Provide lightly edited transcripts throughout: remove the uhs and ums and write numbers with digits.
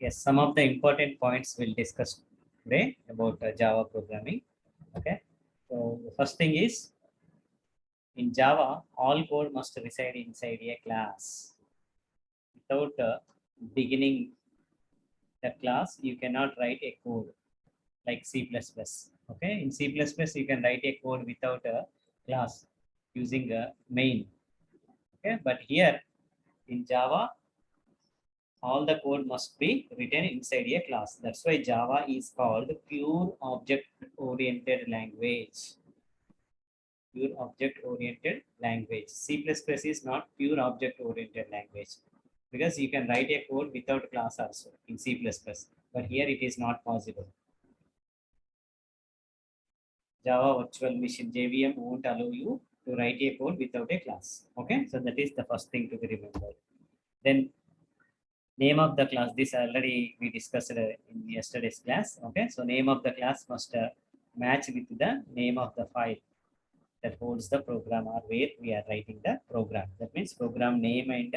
Yes, some of the important points we'll discuss today about Java programming. Okay, so the first thing is in Java, all code must reside inside a class. Without beginning the class, you cannot write a code like C++. Okay, in C++, you can write a code without a class using a main. Okay, but here in Java, all the code must be written inside a class. That's why Java is called pure object-oriented language. Pure object-oriented language. C++ is not pure object-oriented language because you can write a code without class also in C++, but here it is not possible. Java Virtual Machine JVM won't allow you to write a code without a class. Okay, so that is the first thing to be remembered. Then name of the class, this already we discussed in yesterday's class. Okay, so name of the class must match with the name of the file that holds the program or where we are writing the program. That means program name and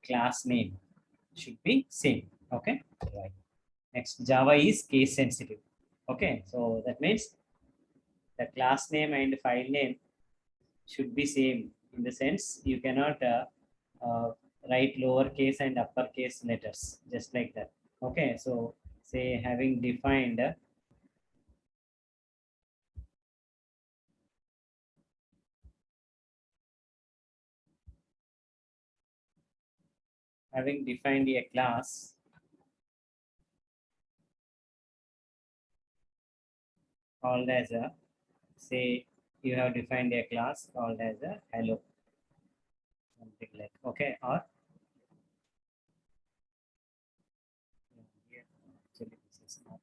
class name should be same. Okay, right. Next, Java is case sensitive. Okay, so that means the class name and file name should be same in the sense you cannot write lowercase and uppercase letters just like that. Okay, so say having defined a class called as a, say you have defined a class called as a hello, something like, okay, or here actually this is not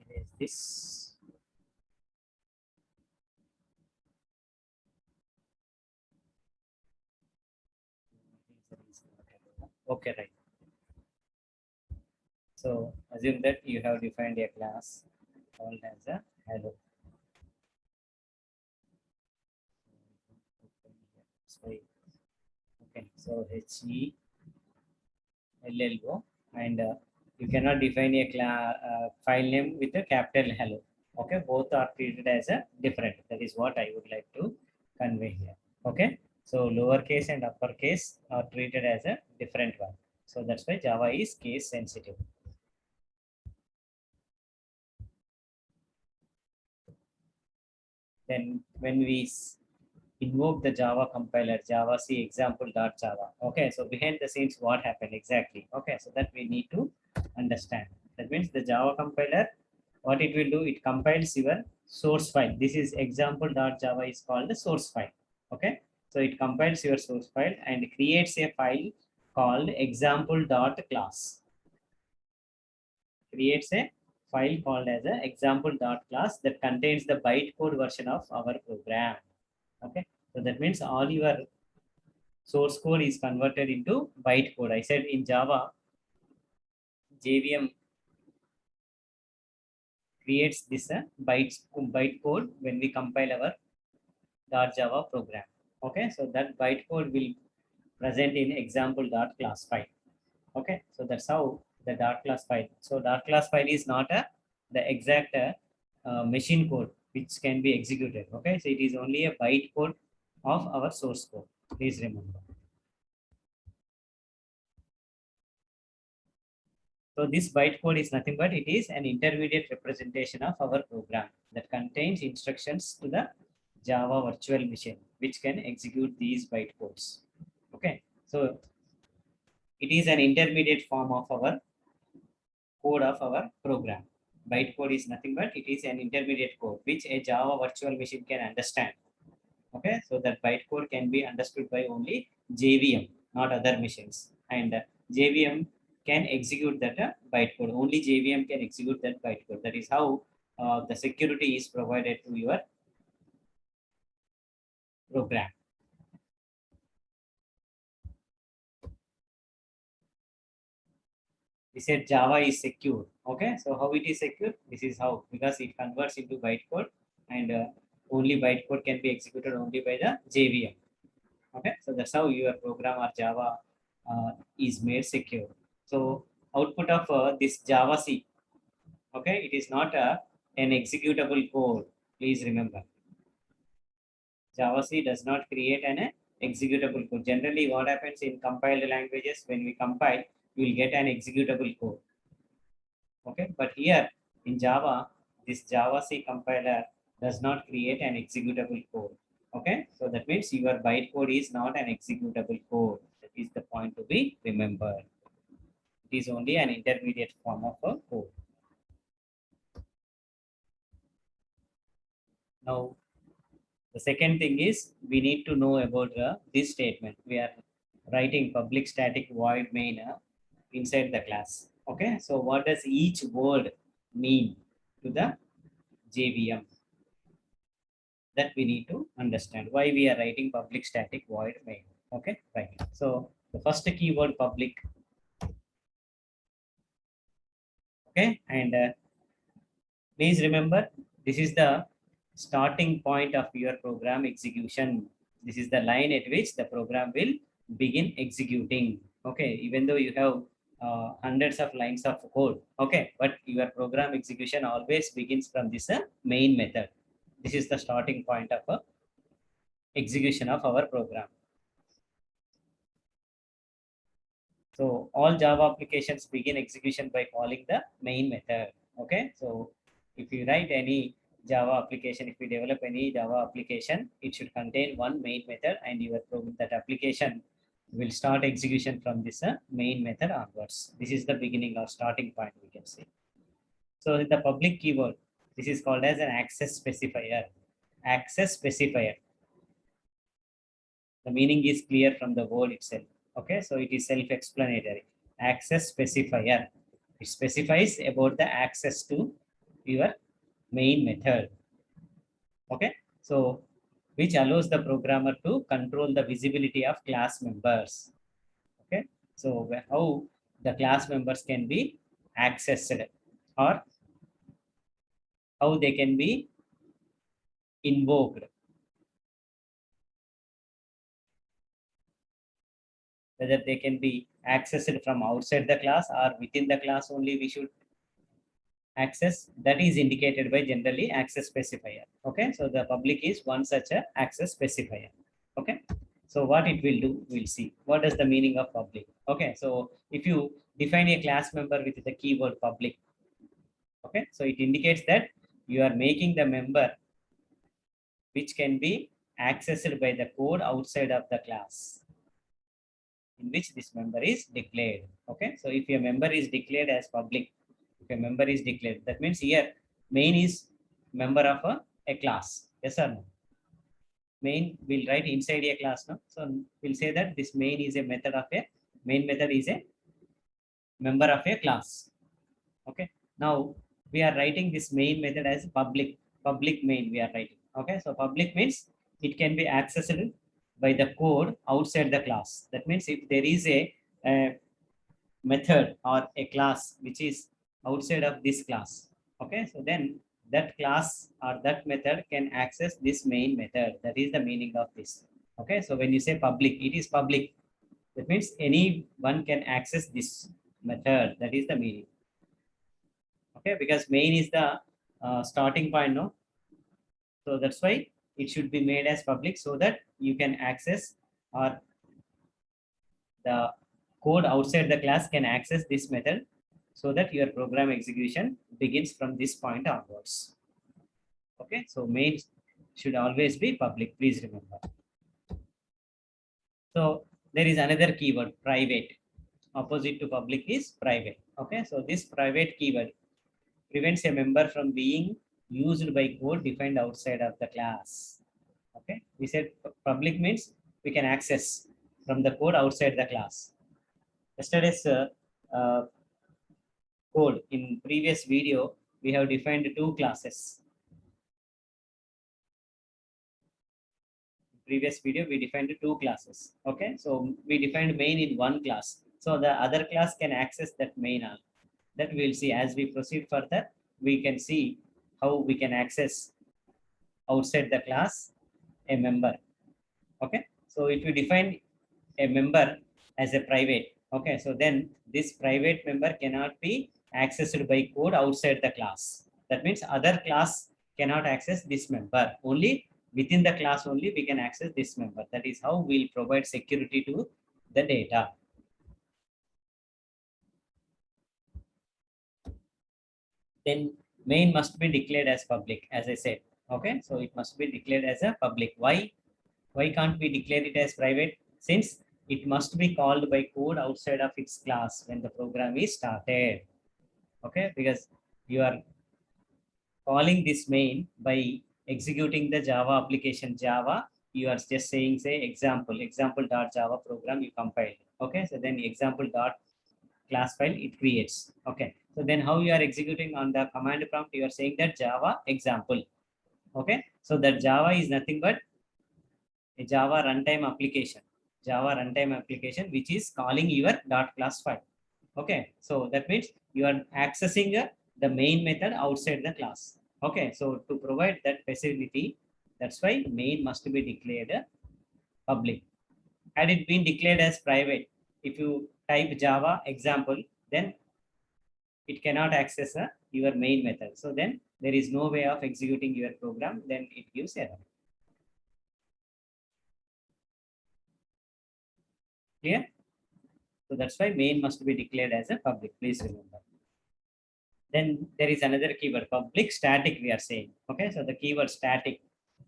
erase this. Okay, right. So assume that you have defined a class called as a hello. Sorry. Okay, so HELLO, and you cannot define a file name with a capital hello. Okay, both are treated as a different. That is what I would like to convey here. Okay, so lowercase and uppercase are treated as a different one. So that's why Java is case sensitive. Then when we invoke the Java compiler, Java C example.java. Okay, so behind the scenes, what happened exactly? Okay, so that we need to understand. That means the Java compiler, what it will do, it compiles your source file. This is example.java is called the source file. Okay, so it compiles your source file and creates a file called example.class. Creates a file called as a example.class that contains the bytecode version of our program. Okay, so that means all your source code is converted into bytecode. I said in Java, JVM creates this bytecode when we compile our .java program. Okay, so that bytecode will present in example.class file. Okay, so that's how the .class file. So .class file is not the exact machine code which can be executed. Okay, so it is only a bytecode of our source code. Please remember. So this bytecode is nothing but it is an intermediate representation of our program that contains instructions to the Java virtual machine, which can execute these bytecodes. Okay, so it is an intermediate form of our code of our program. Bytecode is nothing but it is an intermediate code which a Java virtual machine can understand. Okay, so that bytecode can be understood by only JVM, not other machines. And JVM can execute that bytecode. Only JVM can execute that bytecode. That is how the security is provided to your program. we said Java is secure. Okay, so how it is secure? This is how, because it converts into bytecode, and only bytecode can be executed only by the JVM. Okay, so that's how your program or Java is made secure. So output of this Java C, okay, it is not an executable code. Please remember, Java C does not create an executable code. Generally, what happens in compiled languages, when we compile, you will get an executable code. Okay, but here in Java, this Java C compiler does not create an executable code. Okay, so that means your bytecode is not an executable code. That is the point to be remembered. It is only an intermediate form of a code. Now, the second thing is we need to know about this statement. We are writing public static void main inside the class. Okay, so what does each word mean to the JVM? That we need to understand why we are writing public static void main. Okay, right. So the first keyword public. Okay, and please remember, this is the starting point of your program execution. This is the line at which the program will begin executing. Okay, even though you have hundreds of lines of code. Okay, but your program execution always begins from this main method. This is the starting point of execution of our program. So all Java applications begin execution by calling the main method. Okay, so if you write any Java application, if you develop any Java application, it should contain one main method, and your program, that application will start execution from this main method onwards. This is the beginning or starting point, we can say. So the public keyword, this is called as an access specifier. Access specifier. The meaning is clear from the word itself. Okay, so it is self-explanatory. Access specifier. It specifies about the access to your main method. Okay, so which allows the programmer to control the visibility of class members. Okay, so how the class members can be accessed, or how they can be invoked, whether they can be accessed from outside the class or within the class only we should access. That is indicated by generally access specifier. Okay, so the public is one such a access specifier. Okay, so what it will do, we'll see. What is the meaning of public? Okay, so if you define a class member with the keyword public, okay, so it indicates that you are making the member which can be accessed by the code outside of the class in which this member is declared. Okay, so if a member is declared as public, if a member is declared, that means here main is member of a class. Yes or no? Main will write inside a class. No, so we'll say that this main is a method of a main method is a member of a class. Okay, now we are writing this main method as public main we are writing. Okay, so public means it can be accessible by the code outside the class. That means if there is a method or a class which is outside of this class, okay, so then that class or that method can access this main method. That is the meaning of this. Okay, so when you say public, it is public. That means anyone can access this method. That is the meaning. Okay, because main is the starting point, no, so that's why it should be made as public so that you can access, or the code outside the class can access this method, so that your program execution begins from this point onwards. Okay, so main should always be public, please remember. So there is another keyword, private. Opposite to public is private. Okay, so this private keyword prevents a member from being used by code defined outside of the class. Okay, we said public means we can access from the code outside the class. Yesterday's uh, code in previous video, we have defined two classes. Previous video, we defined two classes. Okay, so we defined main in one class. So the other class can access that main That we'll see as we proceed further. We can see how we can access outside the class a member. Okay, so if you define a member as a private, okay, so then this private member cannot be accessed by code outside the class. That means other class cannot access this member. Only within the class only we can access this member. That is how we'll provide security to the data. Then main must be declared as public, as I said. Okay, so it must be declared as a public. Why can't we declare it as private? Since it must be called by code outside of its class when the program is started. Okay, because you are calling this main by executing the Java application Java. You are just saying, say, example.java program you compiled. Okay, so then example dot class file it creates. Okay, so then how you are executing on the command prompt, you are saying that Java example. Okay, so that Java is nothing but a Java runtime application which is calling your dot class file. Okay, so that means you are accessing the main method outside the class. Okay, so to provide that facility, that's why main must be declared public. Had it been declared as private, if you type Java example, then it cannot access your main method. So then there is no way of executing your program, then it gives error. Clear? So that's why main must be declared as a public. Please remember. Then there is another keyword, public static, we are saying. Okay, so the keyword static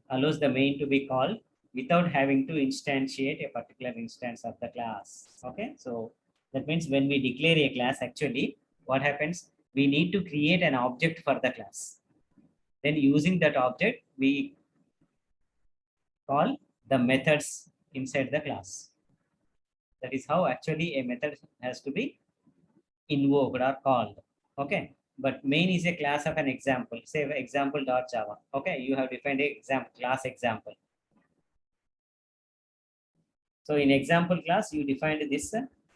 allows the main to be called without having to instantiate a particular instance of the class. Okay, so that means when we declare a class, actually, what happens? We need to create an object for the class. Then using that object, we call the methods inside the class. That is how actually a method has to be invoked or called. Okay, but main is a class of an example, say example.java. Okay, you have defined a example class example. So in example class, you defined this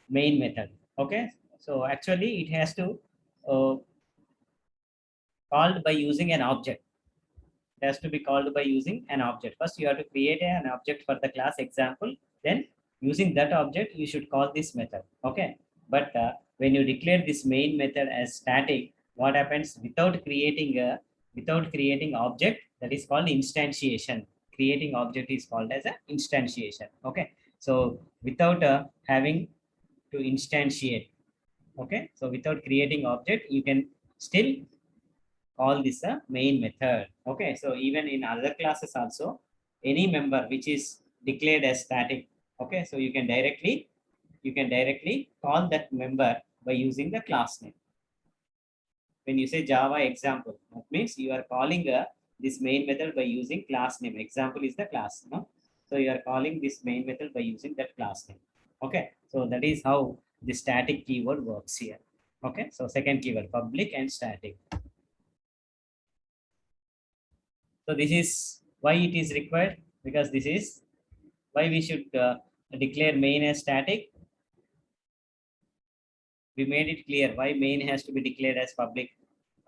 main method. Okay, so actually it has to called by using an object. It has to be called by using an object. First, you have to create an object for the class example. Then using that object, you should call this method. Okay, but when you declare this main method as static, what happens without creating object, that is called instantiation. Creating object is called as an instantiation. Okay, so without having to instantiate, okay, so without creating object, you can still call this a main method. Okay, so even in other classes also, any member which is declared as static, okay, so you can directly call that member by using the class name. When you say Java example, that means you are calling this main method by using class name. Example is the class, no? So you are calling this main method by using that class name. Okay, so that is how the static keyword works here. Okay, so second keyword, public and static. So this is why it is required, because this is why we should declare main as static. We made it clear why main has to be declared as public.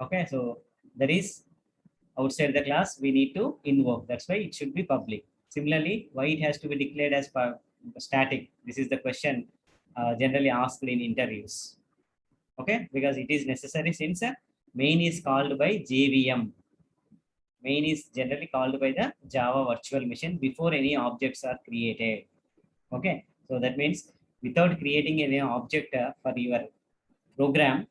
Okay, so there is outside the class we need to invoke. That's why it should be public. Similarly, why it has to be declared as static? This is the question generally asked in interviews. Okay, because it is necessary since main is called by JVM. Main is generally called by the Java virtual machine before any objects are created. Okay, so that means without creating any object for your program,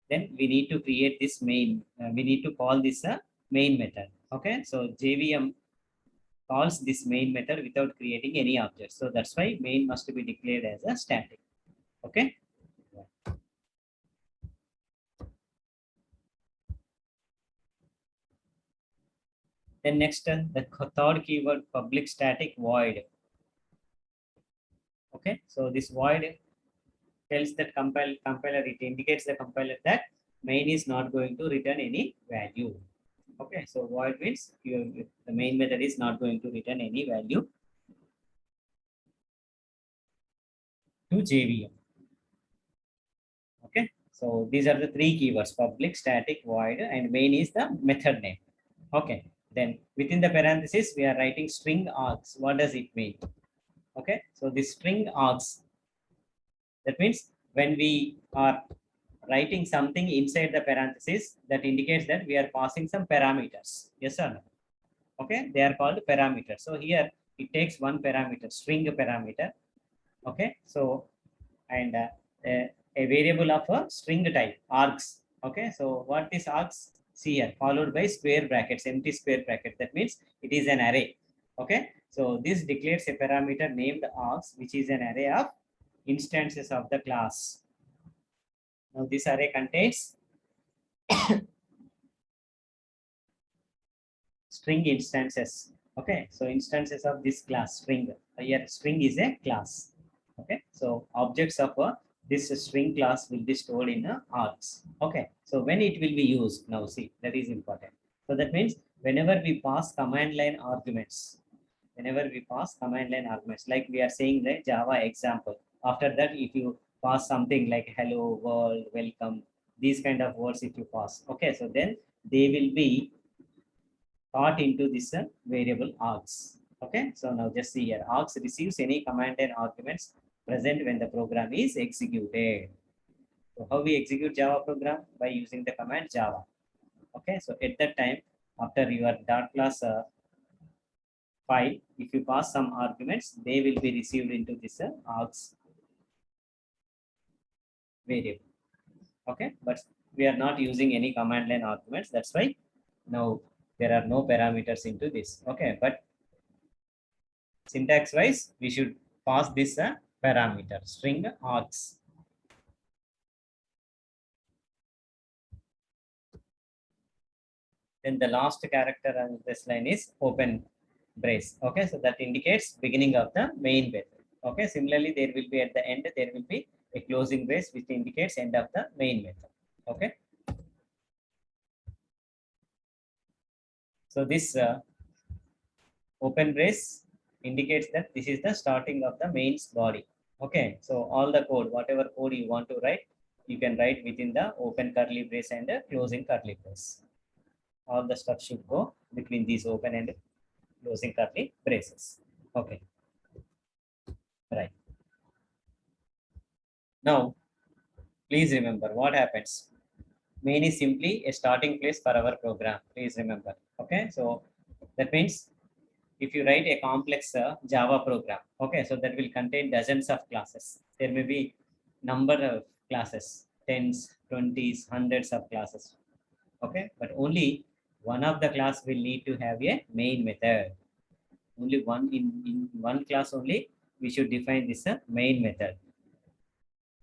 then we need to create this main. We need to call this a main method. Okay, so JVM calls this main method without creating any object. So that's why main must be declared as a static. Okay. Then next, the third keyword, public static void. Okay, so this void tells that compiler, it indicates the compiler that main is not going to return any value. Okay, so void means the main method is not going to return any value to JVM. Okay, So these are the three keywords: public, static, void, and main is the method name. Okay. Then within the parenthesis, we are writing string args. What does it mean? Okay. So this string args, that means when we are writing something inside the parenthesis, that indicates that we are passing some parameters. Yes or no? Okay. They are called parameters. So here it takes one parameter, string parameter. Okay. So, and a variable of a string type, args. Okay. So what is args? See here, followed by square brackets, empty square bracket. That means it is an array. Okay. So this declares a parameter named args, which is an array of instances of the class. Now this array contains string instances. Okay. So instances of this class string. Here string is a class. Okay. So objects of this string class will be stored in args. Okay. So when it will be used, now see, that is important. So that means whenever we pass command line arguments, like we are saying the Java example, after that, if you pass something like hello, world, welcome, these kind of words, if you pass, okay, so then they will be taught into this variable args. Okay, so now just see here, args receives any command and arguments present when the program is executed. So how we execute Java program? By using the command Java. Okay, so at that time, after your dot class file, if you pass some arguments, they will be received into this args variable. Okay, but we are not using any command line arguments. That's why now there are no parameters into this. Okay, but syntax wise, we should pass this parameter string args. Then the last character on this line is open brace. Okay, so that indicates beginning of the main method. Okay, similarly, there will be at the end, there will be a closing brace which indicates end of the main method. Okay. So this open brace indicates that this is the starting of the mains body. Okay, so all the code, whatever code you want to write, you can write within the open curly brace and closing curly brace. All the stuff should go between these open and closing curly braces. Okay, right. Now, please remember what happens. Main is simply a starting place for our program. Please remember. Okay, so that means if you write a complex Java program, okay, so that will contain dozens of classes. There may be number of classes, tens, 20s, hundreds of classes. Okay, but only one of the class will need to have a main method. Only one in one class only we should define this main method,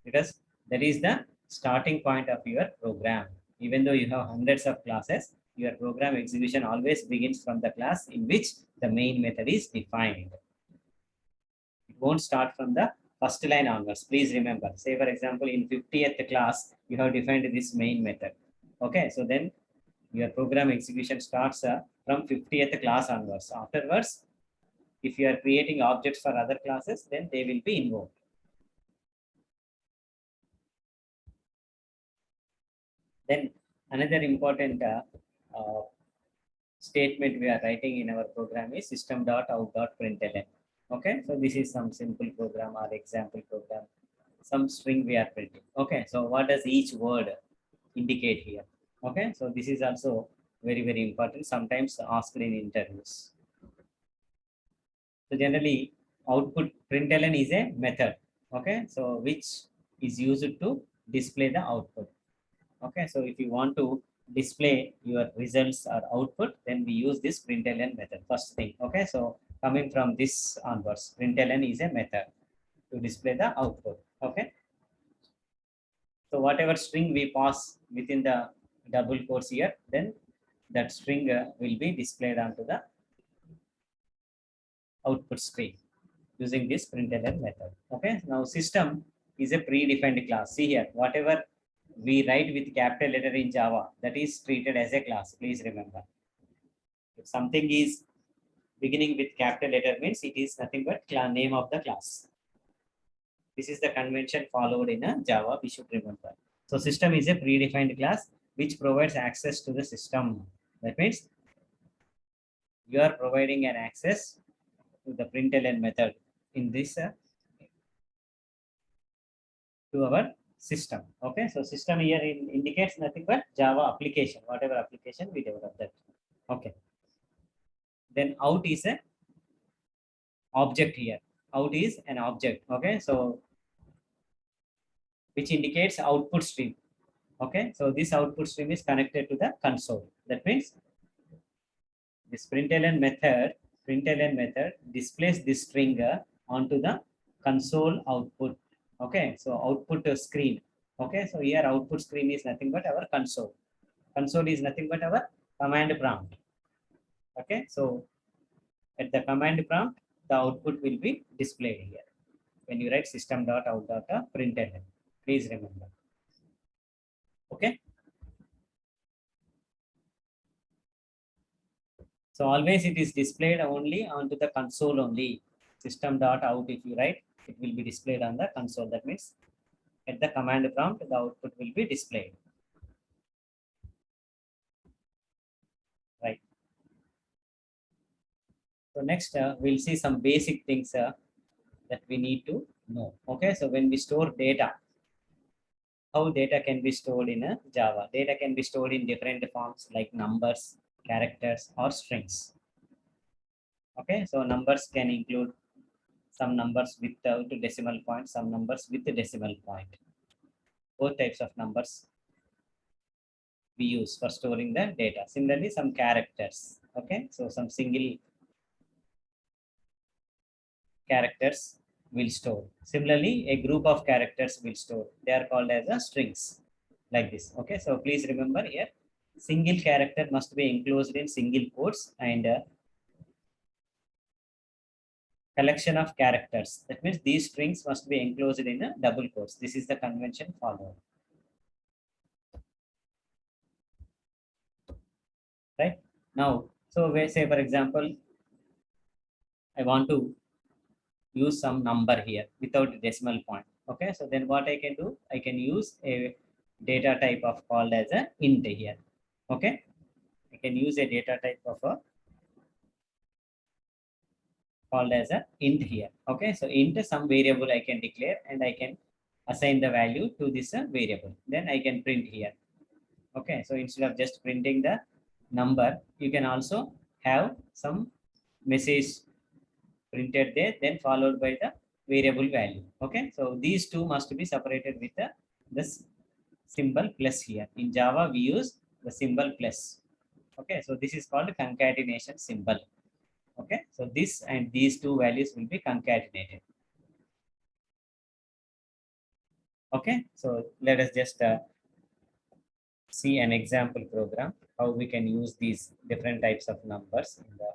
because that is the starting point of your program. Even though you have hundreds of classes, your program execution always begins from the class in which the main method is defined. It won't start from the first line onwards. Please remember, say for example, in 50th class, you have defined this main method. Okay, so then your program execution starts from 50th class onwards. Afterwards, if you are creating objects for other classes, then they will be invoked. Then another important statement we are writing in our program is system.out.println. Okay, so this is some simple program or example program, some string we are printing. Okay, so what does each word indicate here? Okay, so this is also very important, sometimes asked in interviews. So generally, output println is a method. Okay, so which is used to display the output. Okay, so if you want to display your results or output, then we use this println method, first thing. Okay, so coming from this onwards, println is a method to display the output. Okay, so whatever string we pass within the double quotes here, then that string will be displayed onto the output screen using this println method. Okay, now system is a predefined class. See here, whatever we write with capital letter in Java, that is treated as a class. Please remember, if something is beginning with capital letter, means it is nothing but name of the class. This is the convention followed in a Java. We should remember. So system is a predefined class which provides access to the system. That means you are providing an access to the println method in this to our system. Okay, so system here indicates nothing but Java application, whatever application we develop that. Okay, then out is a object here. Out is an object. Okay, so which indicates output stream. Okay, so this output stream is connected to the console. That means this println method displays this string onto the console output. Okay, so output screen. Okay, so here output screen is nothing but our console. Console is nothing but our command prompt. Okay, so at the command prompt, the output will be displayed here when you write system.out.println. Please remember. Okay. So always it is displayed only onto the console only. System.out, if you write, it will be displayed on the console. That means at the command prompt, the output will be displayed. Right. So next, we'll see some basic things that we need to know. Okay, so when we store data, how data can be stored in a Java? Data can be stored in different forms like numbers, characters, or strings. Okay, so numbers can include some numbers without decimal point, some numbers with the decimal point. Both types of numbers we use for storing the data. Similarly, some characters. Okay, so some single characters will store. Similarly, a group of characters will store. They are called as a strings, like this. Okay, so please remember here, single character must be enclosed in single quotes and collection of characters. That means these strings must be enclosed in a double quotes. This is the convention followed. Right now, so we say, for example, I want to use some number here without a decimal point. Okay, so then what I can do, I can use a data type of called as a int here. Okay, I can use a data type of a called as a int here. Okay, so int some variable I can declare and I can assign the value to this variable. Then I can print here. Okay, so instead of just printing the number, you can also have some message printed there, then followed by the variable value. Okay, so these two must be separated with this symbol plus here. In Java, we use the symbol plus. Okay, so this is called concatenation symbol. Okay, so this and these two values will be concatenated. Okay, so let us just see an example program, how we can use these different types of numbers in the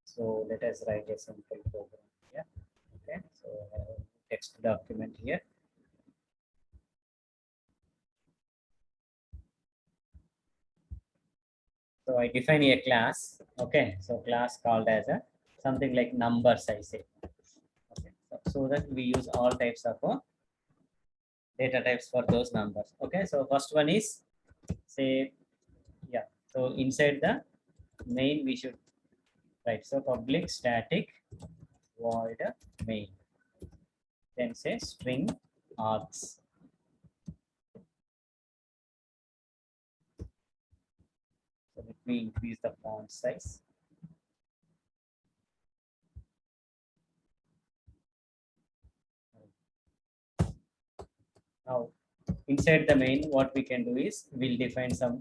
so let us write a simple program here. Okay, so text document here. So I define a class. Okay, so class called as a something like numbers, I say. Okay, so that we use all types of data types for those numbers. Okay, so first one is say, yeah. So inside the main we should write so public static void main. Then say string args. So let me increase the font size. Now inside the main, what we can do is we'll define some.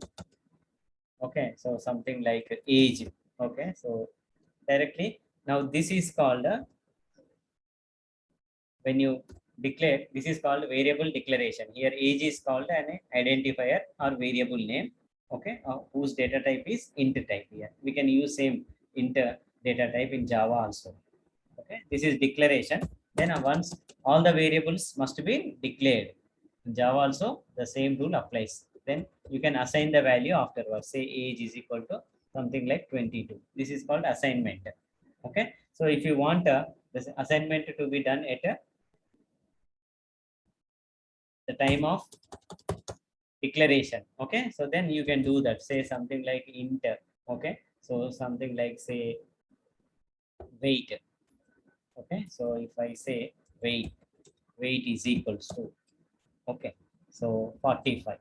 Okay, so something like age. Okay, so directly now this is called when you declare, this is called variable declaration. Here age is called an identifier or variable name. Okay, whose data type is int type. Here we can use same int data type in Java also. Okay, this is declaration. Then once all the variables must be declared in Java also, the same rule applies. Then you can assign the value afterwards. Say age is equal to something like 22. This is called assignment. Okay, so if you want this assignment to be done at the time of declaration. Okay, so then you can do that. Say something like int. Okay, so something like say weight. Okay, so if I say weight is equals to, okay, so 45.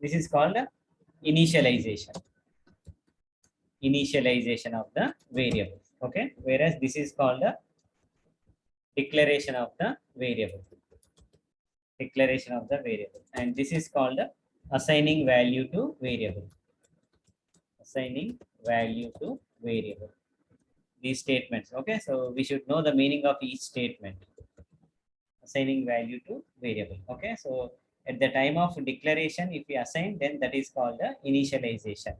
This is called initialization. Initialization of the variable. Okay, whereas this is called a declaration of the variable. Declaration of the variable, and this is called assigning value to variable. Assigning value to variable. These statements. Okay, so we should know the meaning of each statement. Assigning value to variable. Okay, so at the time of declaration, if we assign, then that is called the initialization,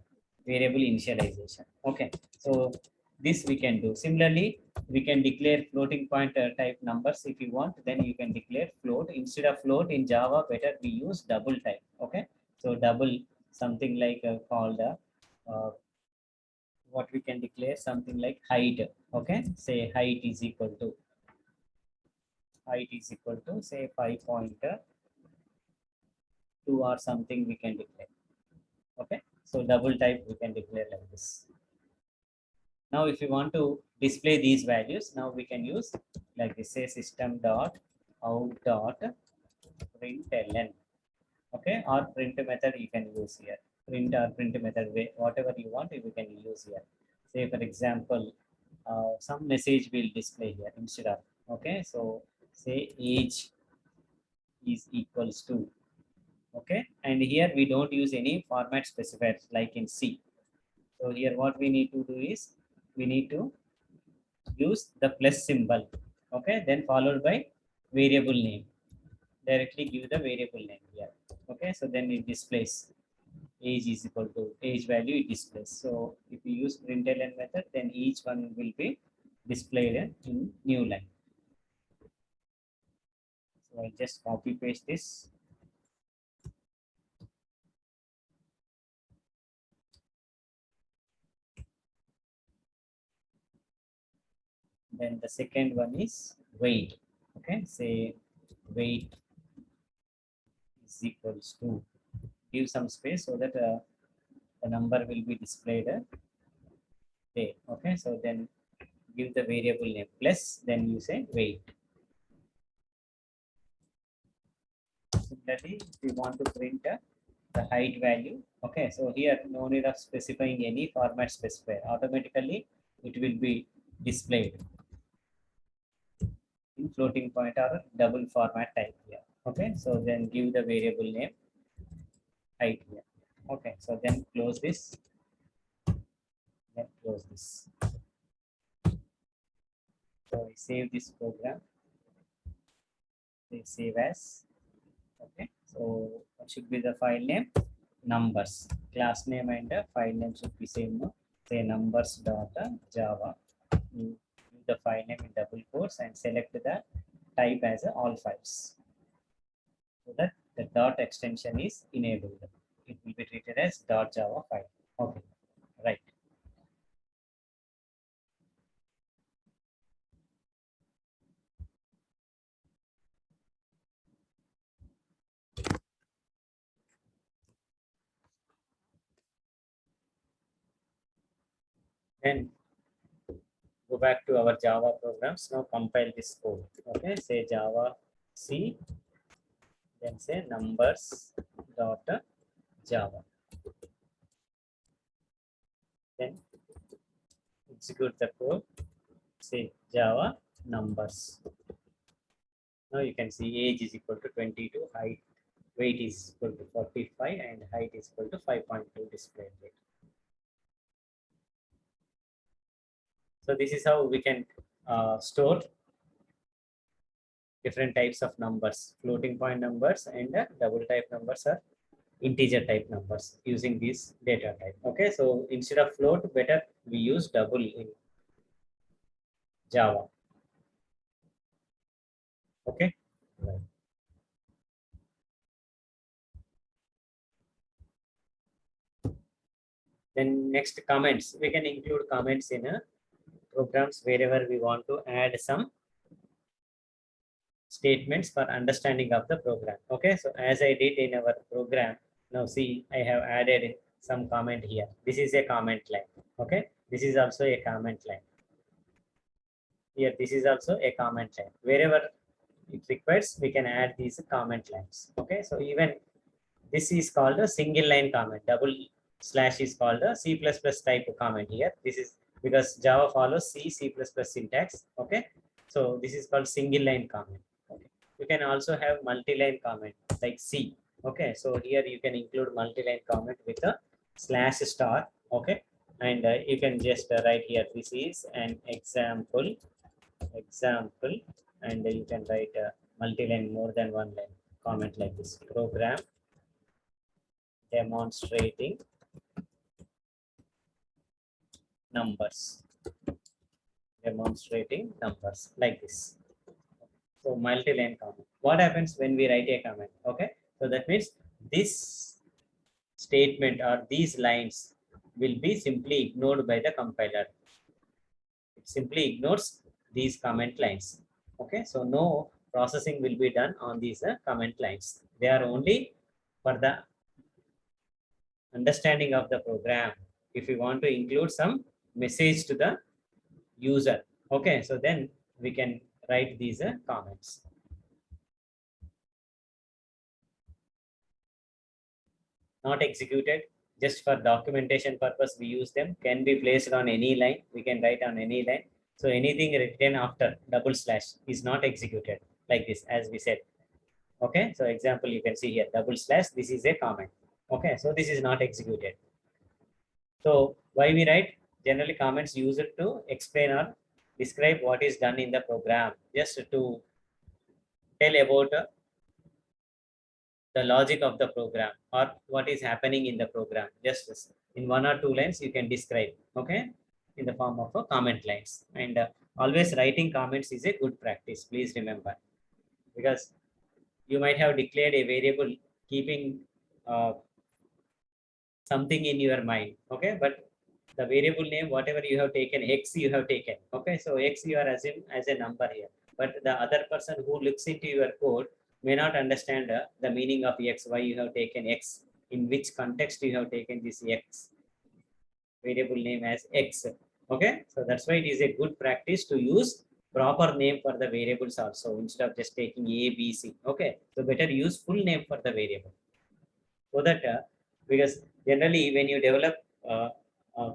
variable initialization. Okay, so this we can do. Similarly, we can declare floating point type numbers if you want. Then you can declare float. Instead of float in Java, better we use double type. Okay, so double, something like called what we can declare, something like height. Okay, say height is equal to say 5.2 or something we can declare. Okay, so double type we can declare like this. Now if you want to display these values, now we can use like this, say system dot out dot println. Okay, or print method you can use here. Print or print method, whatever you want, you can use here. Say for example, some message will display here instead of. Okay, so say age is equals to. Okay, and here we don't use any format specifiers like in C. So here what we need to do is we need to use the plus symbol. Okay, then followed by variable name. Directly give the variable name here. Okay, so then it displays age is equal to age value, it displays. So if you use println method, then each one will be displayed in new line. So I just copy paste this. Then the second one is weight. Okay, say weight is equals to, give some space so that the number will be displayed there. Okay, so then give the variable name plus, then you say weight. Similarly, if you want to print the height value, okay, so here no need of specifying any format specifier. Automatically, it will be displayed in floating point or double format type here. Okay, so then give the variable name height here. Okay, so then close this. Then close this. So I save this program. They save as. Okay, so what should be the file name? Numbers. Class name and file name should be same. No? Say numbers.java. You use the file name in double quotes and select the type as all files, so that the dot extension is enabled. It will be treated as .java file. Okay, right. Then go back to our Java programs. Now compile this code. Okay, say Java C, then say numbers dot Java. Then execute the code. Say Java numbers. Now you can see age is equal to 22, height, weight is equal to 45, and height is equal to 5.2 display rate. So this is how we can store different types of numbers, floating point numbers and double type numbers or integer type numbers using this data type. Okay, so instead of float, better we use double in Java. Okay, right. Then next comments, we can include comments in a programs wherever we want to add some statements for understanding of the program. Okay, so as I did in our program, now see, I have added some comment here. This is a comment line. Okay, this is also a comment line. Here, this is also a comment line. Wherever it requires, we can add these comment lines. Okay, so even this is called a single line comment. Double slash is called a C++ type of comment here. This is because Java follows C++ syntax. Okay, so this is called single line comment. Okay, you can also have multi-line comment like C. Okay, so here you can include multi-line comment with a slash star. Okay, and you can just write here, this is an example, and you can write a multi-line, more than one line comment like this: program demonstrating numbers, like this. So multi-line comment. What happens when we write a comment? Okay, so that means this statement or these lines will be simply ignored by the compiler. It simply ignores these comment lines. Okay, so no processing will be done on these comment lines. They are only for the understanding of the program. If you want to include some message to the user, okay, so then we can write these comments. Not executed, just for documentation purpose we use them. Can be placed on any line, we can write on any line. So anything written after double slash is not executed, like this, as we said. Okay, so example you can see here, double slash, this is a comment. Okay, so this is not executed. So why we write? Generally comments used to explain or describe what is done in the program, just to tell about the logic of the program or what is happening in the program. Just in one or two lines you can describe, okay, in the form of a comment lines. And always writing comments is a good practice, please remember, because you might have declared a variable keeping something in your mind, okay, but the variable name, whatever you have taken, x you have taken, okay, so x you are assumed as a number here, but the other person who looks into your code may not understand the meaning of x, why you have taken x, in which context you have taken this x variable name as x. Okay, so that's why it is a good practice to use proper name for the variables also, instead of just taking a b c. Okay, so better use full name for the variable, so that because generally when you develop uh, uh,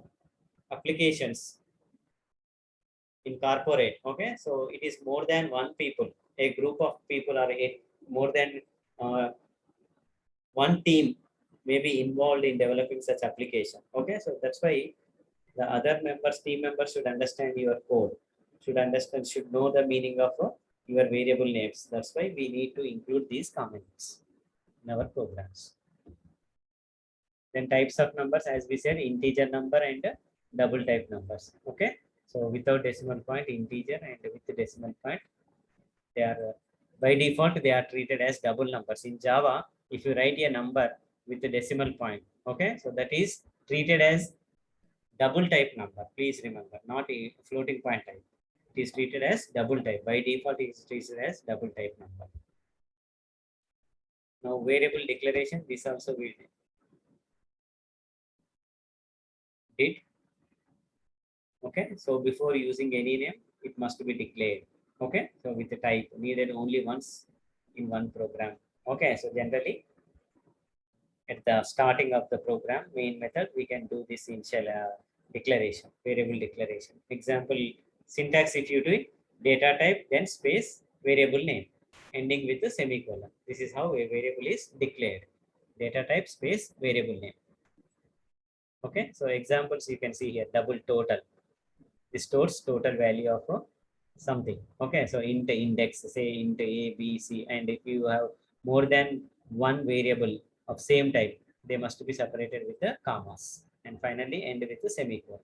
applications in corporate, okay, so it is more than one people, a group of people, or a more than uh, one team may be involved in developing such application. Okay, so that's why the other members, team members, should understand your code, should know the meaning of your variable names. That's why we need to include these comments in our programs. Then types of numbers, as we said, integer number and double type numbers. Okay, so without decimal point integer, and with the decimal point, they are by default they are treated as double numbers. In Java, if you write a number with the decimal point, okay, so that is treated as double type number. Please remember, not a floating point type. It is treated as double type. By default, it is treated as double type number. Now variable declaration, this also we did. Okay, so before using any name, it must be declared. Okay, so with the type needed only once in one program. Okay, so generally at the starting of the program main method, we can do this initial declaration, variable declaration. Example syntax, if you do it, data type, then space, variable name, ending with the semicolon. This is how a variable is declared: data type, space, variable name. Okay, so examples you can see here: double total, this stores total value of something. Okay, so int index, say int a b c, and if you have more than one variable of same type, they must be separated with the commas, and finally end with the semicolon.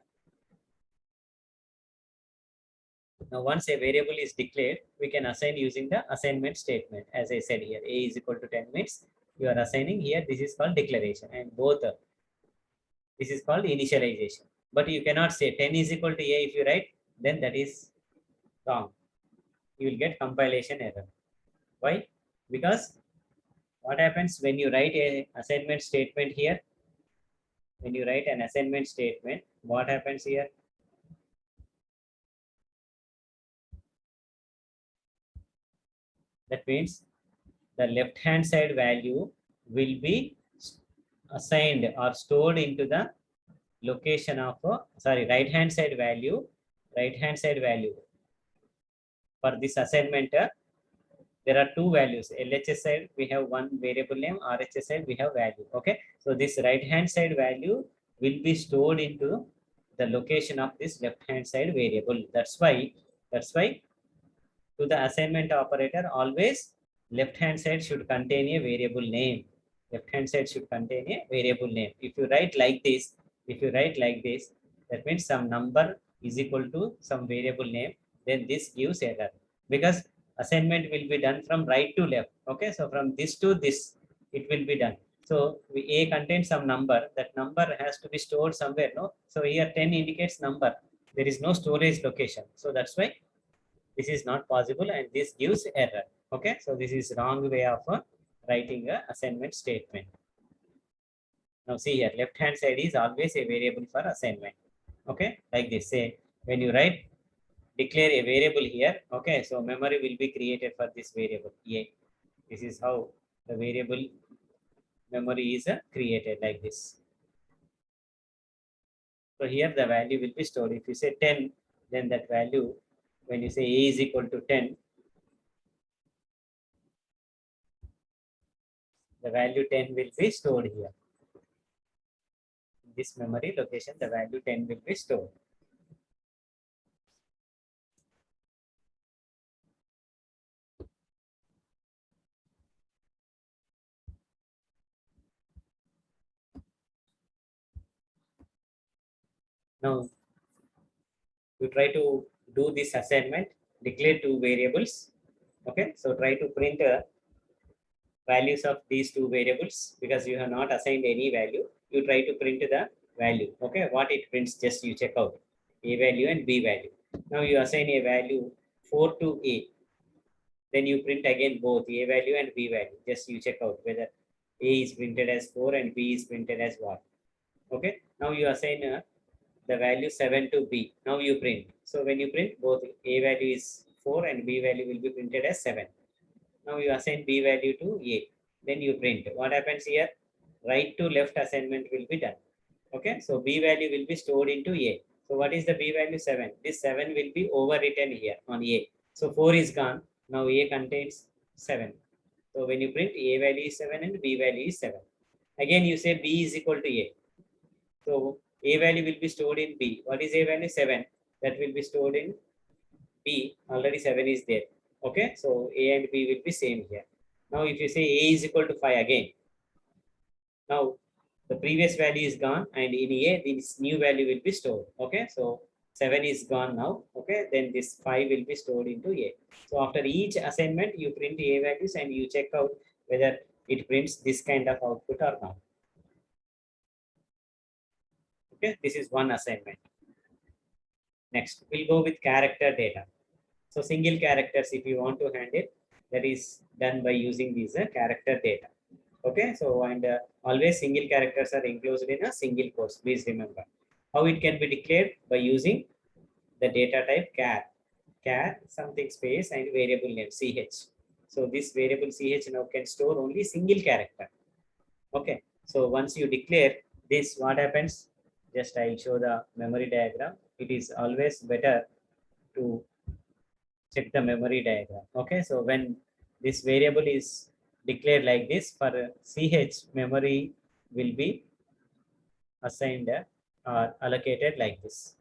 Now once a variable is declared, we can assign using the assignment statement. As I said here, a is equal to 10 means you are assigning here, this is called declaration, and both this is called initialization. But you cannot say 10 is equal to a. If you write, then that is wrong. You will get compilation error. Why? Because what happens when you write a assignment statement here? When you write an assignment statement, what happens here? That means the left hand side value will be assigned or stored into the location of right hand side value. For this assignment, there are two values. LHS side we have one variable name, RHS side we have value. Okay, so this right hand side value will be stored into the location of this left hand side variable. That's why to the assignment operator, always left hand side should contain a variable name. Left hand side should contain a variable name. If you write like this, that means some number is equal to some variable name, then this gives error, because assignment will be done from right to left. Okay, so from this to this, it will be done. So A contains some number, that number has to be stored somewhere. No, so here 10 indicates number. There is no storage location. So that's why this is not possible and this gives error. Okay, so this is wrong way of writing a assignment statement. Now see here, left hand side is always a variable for assignment. Okay, like this. Say when you write declare a variable here, okay, so memory will be created for this variable A. This is how the variable memory is created, like this. So here the value will be stored. If you say 10, then that value, when you say A is equal to 10, the value 10 will be stored here. In this memory location, the value 10 will be stored. Now, you try to do this assignment, declare two variables. Okay, so try to print values of these two variables, because you have not assigned any value. You try to print the value. Okay, what it prints, just you check out A value and B value. Now you assign a value 4 to A. Then you print again both A value and B value. Just you check out whether A is printed as 4 and B is printed as what. Okay, now you assign the value 7 to B. Now you print. So when you print, both A value is 4 and B value will be printed as 7. Now you assign B value to A. Then you print. What happens here? Right to left assignment will be done. Okay, so B value will be stored into A. So what is the B value? 7. This 7 will be overwritten here on A. So 4 is gone. Now A contains 7. So when you print, A value is 7 and B value is 7. Again you say B is equal to A. So A value will be stored in B. What is A value? 7. That will be stored in B. Already 7 is there. Okay, so A and B will be same here. Now if you say A is equal to 5 again, now the previous value is gone and in A this new value will be stored. Okay, so 7 is gone now. Okay, then this 5 will be stored into A. So after each assignment you print A values and you check out whether it prints this kind of output or not. Okay, this is one assignment. Next, we'll go with character data. So single characters, if you want to handle, that is done by using these character data. Okay, so and always single characters are enclosed in a single quotes. Please remember how it can be declared by using the data type char something space and variable name ch. So this variable ch now can store only single character. Okay, so once you declare this, what happens? Just I'll show the memory diagram. It is always better to check the memory diagram. Okay, so when this variable is declared like this, for ch memory will be assigned or allocated like this.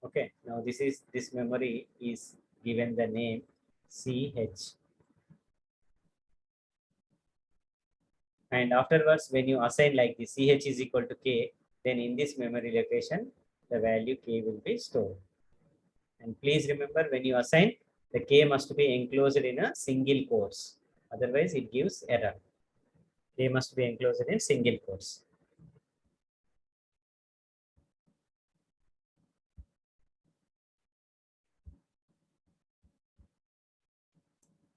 Okay, now this memory is given the name ch, and afterwards when you assign like this ch is equal to k, then in this memory location the value k will be stored. And please remember, when you assign, the k must be enclosed in a single quotes, otherwise it gives error. K must be enclosed in single quotes.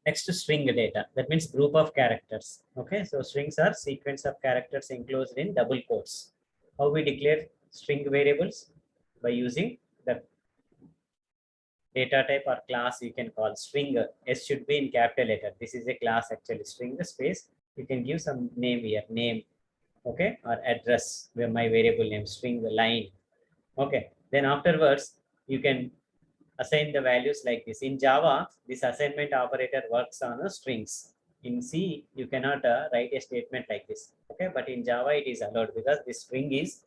Next, string data. That means group of characters. Okay, so strings are sequence of characters enclosed in double quotes. How we declare string variables? By using the data type or class you can call string. S should be in capital letter. This is a class actually. String space. You can give some name here, name, okay, or address where my variable name, string line. Okay, then afterwards you can assign the values like this. In Java, this assignment operator works on strings. In C, you cannot write a statement like this. Okay, but in Java it is allowed because this string is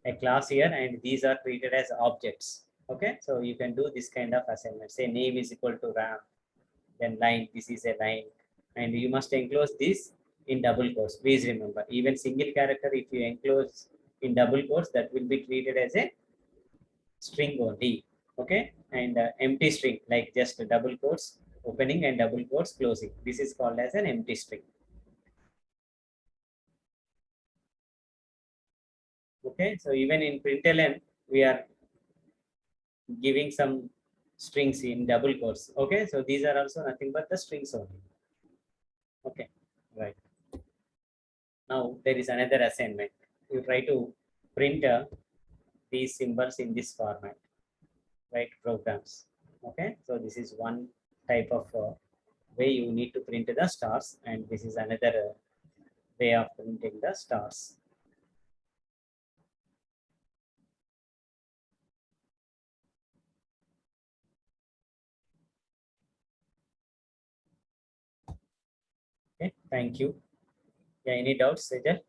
a class here and these are treated as objects. Okay, so you can do this kind of assignment. Say name is equal to ram, then line, this is a line, and you must enclose this in double quotes. Please remember, even single character, if you enclose in double quotes, that will be treated as a string only. Okay, and empty string, like just double quotes opening and double quotes closing, this is called as an empty string. Okay, so even in println we are giving some strings in double quotes. Okay, so these are also nothing but the strings only. Okay, right. Now there is another assignment. You try to print these symbols in this format, right? Programs. Okay, so this is one type of way you need to print the stars, and this is another way of printing the stars. Okay, thank you. Yeah, any doubts, Sejal?